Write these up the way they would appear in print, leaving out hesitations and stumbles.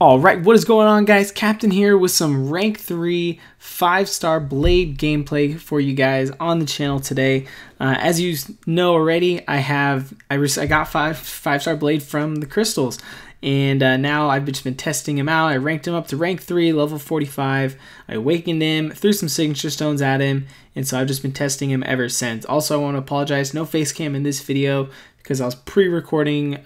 Alright, what is going on, guys? Captain here with some rank 3 5-star blade gameplay for you guys on the channel today. As you know already, I got 5-star blade from the crystals, and now I've just been testing him out. I ranked him up to rank 3, level 45. I awakened him, threw some signature stones at him, and so I've just been testing him ever since. Also, I want to apologize, no face cam in this video because I was pre-recording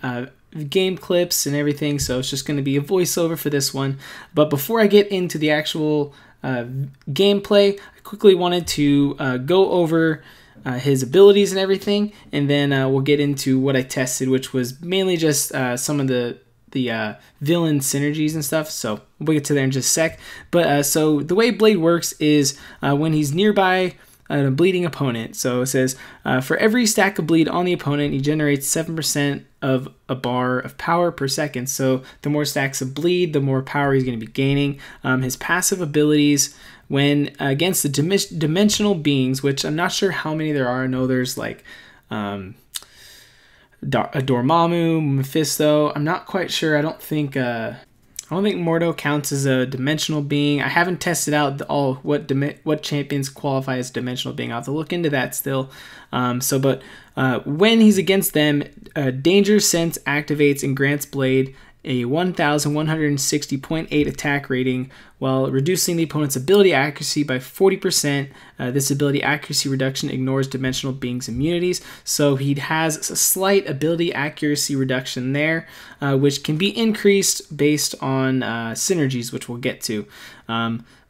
game clips and everything, so it's just going to be a voiceover for this one. But before I get into the actual gameplay, I quickly wanted to go over his abilities and everything, and then we'll get into what I tested, which was mainly just some of the villain synergies and stuff. So we'll get to there in just a sec. But so the way Blade works is when he's nearby a bleeding opponent. So it says, for every stack of bleed on the opponent, he generates 7% of a bar of power per second. So the more stacks of bleed, the more power he's going to be gaining. His passive abilities when against the dimensional beings, which I'm not sure how many there are. I know there's like a Dormammu, Mephisto. I'm not quite sure. I don't think Mordo counts as a dimensional being. I haven't tested out what champions qualify as dimensional being. I'll have to look into that still. But when he's against them, Danger Sense activates and grants Blade a 1160.8 attack rating while reducing the opponent's ability accuracy by 40%. This ability accuracy reduction ignores dimensional beings' immunities, so he has a slight ability accuracy reduction there, which can be increased based on synergies, which we'll get to.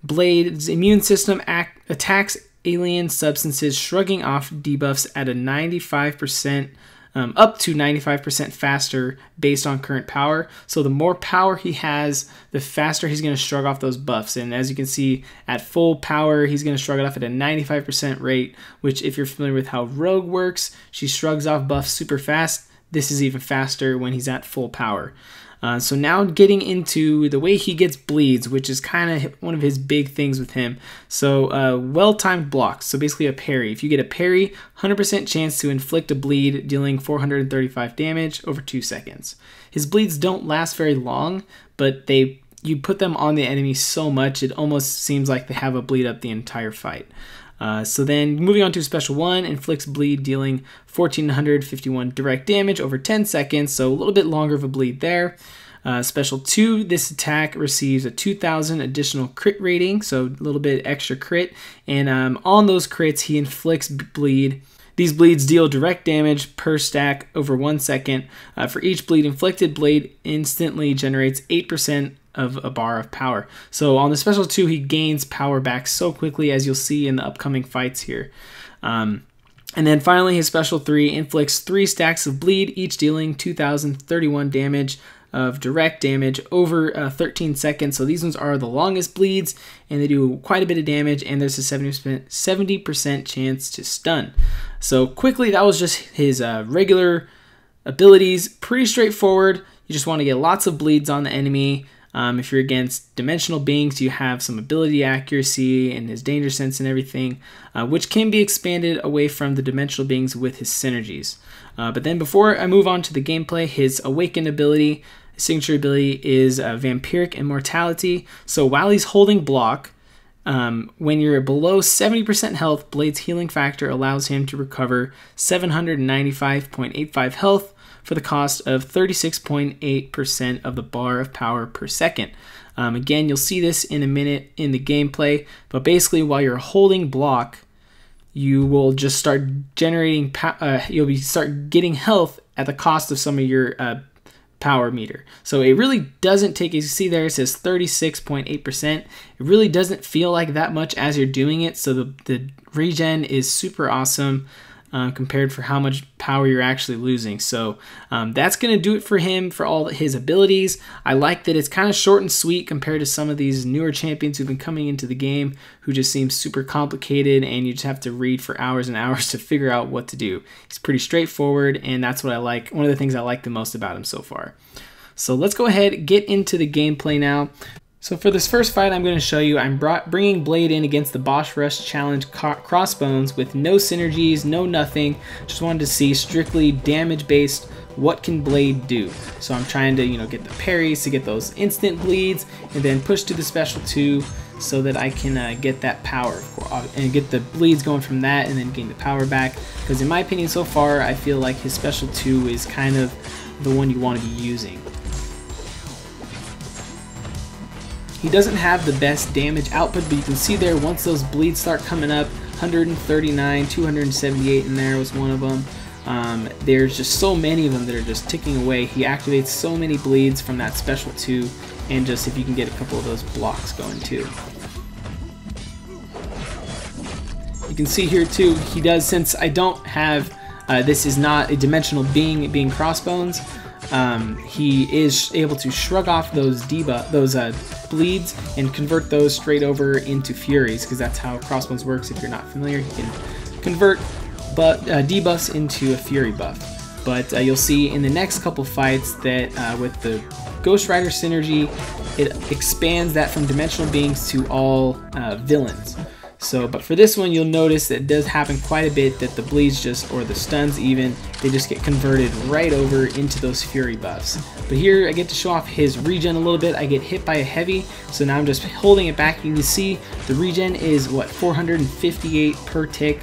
Blade's immune system attacks alien substances, shrugging off debuffs at a 95%. Up to 95% faster based on current power. So the more power he has, the faster he's going to shrug off those buffs. And as you can see, at full power, he's going to shrug it off at a 95% rate, which if you're familiar with how Rogue works, she shrugs off buffs super fast. This is even faster when he's at full power. So now getting into the way he gets bleeds, which is kind of one of his big things with him. So well-timed blocks, so basically a parry. If you get a parry, 100% chance to inflict a bleed, dealing 435 damage over 2 seconds. His bleeds don't last very long, but you put them on the enemy so much, it almost seems like they have a bleed up the entire fight. So then moving on to special 1, inflicts bleed, dealing 1451 direct damage over 10 seconds, so a little bit longer of a bleed there. Special 2, this attack receives a 2000 additional crit rating, so a little bit extra crit, and on those crits he inflicts bleed. These bleeds deal direct damage per stack over 1 second. For each bleed inflicted, Blade instantly generates 8% of a bar of power. So on the special 2, he gains power back so quickly, as you'll see in the upcoming fights here. And then finally, his special 3 inflicts 3 stacks of bleed, each dealing 2031 damage of direct damage over 13 seconds. So these ones are the longest bleeds, and they do quite a bit of damage, and there's a 70% chance to stun. So quickly, that was just his regular abilities. Pretty straightforward. You just want to get lots of bleeds on the enemy. If you're against dimensional beings, you have some ability accuracy and his danger sense and everything, which can be expanded away from the dimensional beings with his synergies. But then before I move on to the gameplay, his awakened ability, his signature ability is vampiric immortality. So while he's holding block, when you're below 70% health, Blade's healing factor allows him to recover 795.85 health for the cost of 36.8% of the bar of power per second. Again, you'll see this in a minute in the gameplay, but basically while you're holding block, you will just start generating, start getting health at the cost of some of your power meter. So it really doesn't take, as you see there, it says 36.8%. It really doesn't feel like that much as you're doing it. So the regen is super awesome. Compared for how much power you're actually losing. So that's going to do it for him for all his abilities. I like that it's kind of short and sweet compared to some of these newer champions who've been coming into the game who just seem super complicated and you just have to read for hours and hours to figure out what to do. He's pretty straightforward, and that's what I like. One of the things I like the most about him so far. So let's go ahead and get into the gameplay now. So for this first fight I'm going to show you, I'm bringing Blade in against the Boss Rush Challenge Crossbones with no synergies, no nothing. Just wanted to see strictly damage-based what can Blade do. So I'm trying to, you know, get the parries to get those instant bleeds, and then push to the special 2 so that I can get that power and get the bleeds going from that, and then gain the power back. Because in my opinion so far, I feel like his special 2 is kind of the one you want to be using. He doesn't have the best damage output, but you can see there once those bleeds start coming up, 139, 278 in there was one of them. There's just so many of them that are just ticking away. He activates so many bleeds from that special 2, and just if you can get a couple of those blocks going too. You can see here too, he does, since I don't have, this is not a dimensional being Crossbones, he is able to shrug off those bleeds and convert those straight over into Furies, because that's how Crossbones works. If you're not familiar, he can convert debuffs into a Fury buff. But you'll see in the next couple fights that with the Ghost Rider synergy, it expands that from dimensional beings to all villains. So, but for this one, you'll notice that it does happen quite a bit, that the bleeds just, or the stuns even, they just get converted right over into those Fury buffs. But here I get to show off his regen a little bit. I get hit by a heavy, so now I'm just holding it back. You can see the regen is, what, 458 per tick.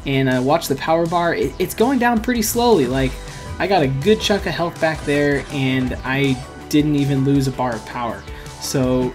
And watch the power bar, it's going down pretty slowly. Like, I got a good chunk of health back there, and I didn't even lose a bar of power. So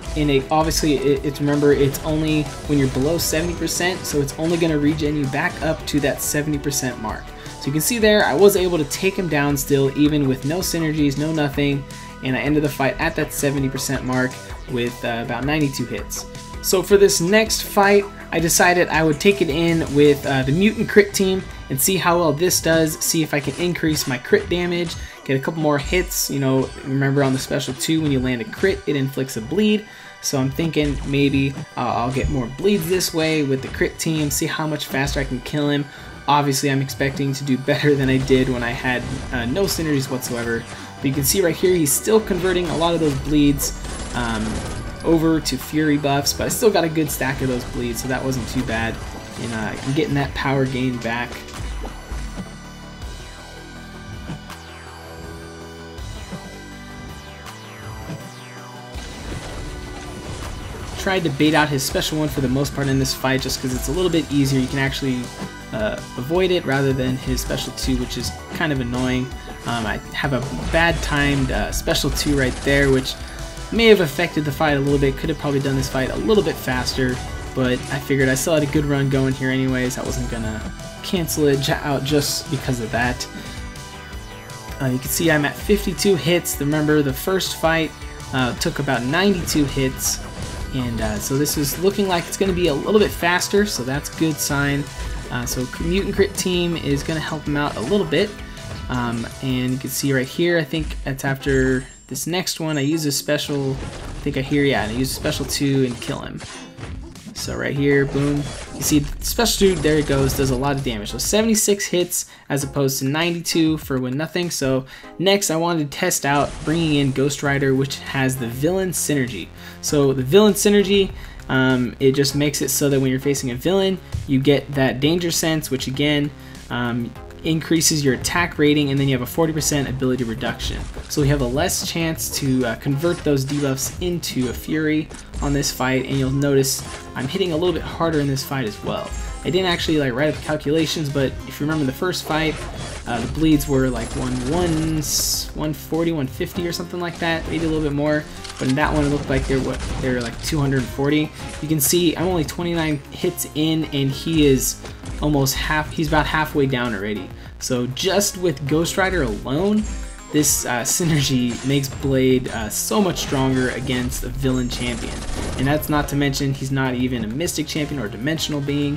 obviously remember, it's only when you're below 70%, so it's only going to regen you back up to that 70% mark. So you can see there, I was able to take him down still, even with no synergies, no nothing, and I ended the fight at that 70% mark with about 92 hits. So for this next fight, I decided I would take it in with the Mutant Crit team and see how well this does, see if I can increase my crit damage, get a couple more hits. You know, remember on the special 2, when you land a crit, it inflicts a bleed. So I'm thinking maybe I'll get more bleeds this way with the crit team, see how much faster I can kill him. Obviously, I'm expecting to do better than I did when I had no synergies whatsoever. But you can see right here, he's still converting a lot of those bleeds over to Fury buffs, but I still got a good stack of those bleeds, so that wasn't too bad. And I'm getting that power gain back. Tried to bait out his special 1 for the most part in this fight, just because it's a little bit easier. You can actually avoid it rather than his special 2, which is kind of annoying. I have a bad timed special 2 right there, which may have affected the fight a little bit. Could have probably done this fight a little bit faster, but I figured I still had a good run going here anyways. I wasn't gonna cancel it out just because of that. You can see I'm at 52 hits. Remember, the first fight took about 92 hits, and so this is looking like it's going to be a little bit faster, so that's a good sign. So Mutant Crit team is going to help him out a little bit, and you can see right here, I think that's after this next one, I use a special, I use a special 2 and kill him. So right here, boom, you see the special 2, there it goes, does a lot of damage. So 76 hits as opposed to 92 for when nothing. So next I wanted to test out bringing in Ghost Rider, which has the villain synergy. So the villain synergy, it just makes it so that when you're facing a villain, you get that danger sense, which again, increases your attack rating, and then you have a 40% ability reduction. So we have a less chance to convert those debuffs into a Fury on this fight, and you'll notice I'm hitting a little bit harder in this fight as well. I didn't actually write up the calculations, but if you remember the first fight, the bleeds were like 140, 150 or something like that, maybe a little bit more. But in that one, it looked like they were like 240. You can see I'm only 29 hits in, and he is almost he's about halfway down already. So just with Ghost Rider alone, this synergy makes Blade so much stronger against a villain champion. And that's not to mention he's not even a mystic champion or a dimensional being,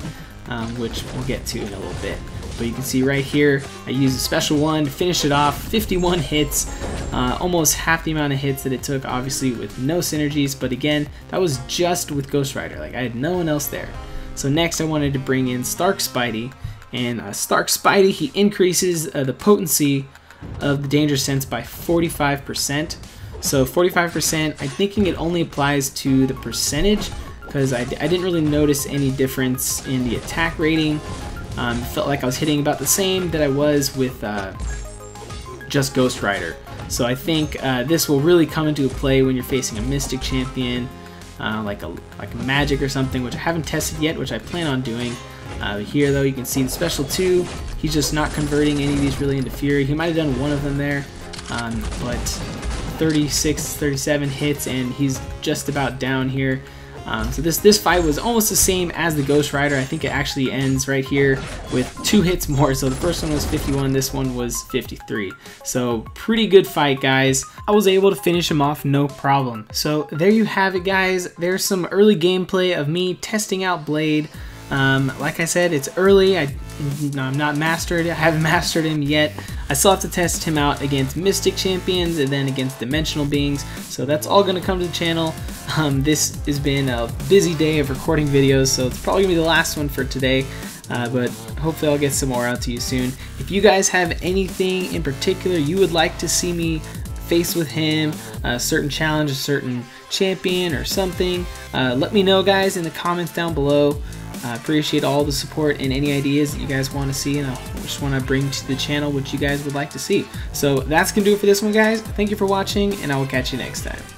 which we'll get to in a little bit. But you can see right here, I used a special 1 to finish it off, 51 hits, almost half the amount of hits that it took, obviously with no synergies, but again, that was just with Ghost Rider, I had no one else there. So next I wanted to bring in Stark Spidey, and Stark Spidey, he increases the potency of the danger sense by 45%. So 45%, I'm thinking it only applies to the percentage, because I didn't really notice any difference in the attack rating. Felt like I was hitting about the same that I was with just Ghost Rider. So I think this will really come into play when you're facing a Mystic champion, like a Magic or something, which I haven't tested yet, which I plan on doing. Here though, you can see the special 2, he's just not converting any of these really into Fury. He might have done one of them there, but 36, 37 hits, and he's just about down here. So this fight was almost the same as the Ghost Rider. I think it actually ends right here with 2 hits more. So the first one was 51, this one was 53. So pretty good fight, guys. I was able to finish him off no problem. So there you have it, guys. There's some early gameplay of me testing out Blade. Like I said, it's early. I'm not mastered. I haven't mastered him yet. I still have to test him out against Mystic champions and then against Dimensional beings. So that's all going to come to the channel. This has been a busy day of recording videos, so it's probably going to be the last one for today. But hopefully I'll get some more out to you soon. If you guys have anything in particular you would like to see me face with him, a certain challenge, a certain champion or something, let me know, guys, in the comments down below. I appreciate all the support and any ideas that you guys want to see, and I just want to bring to the channel what you guys would like to see. So that's going to do it for this one, guys. Thank you for watching, and I will catch you next time.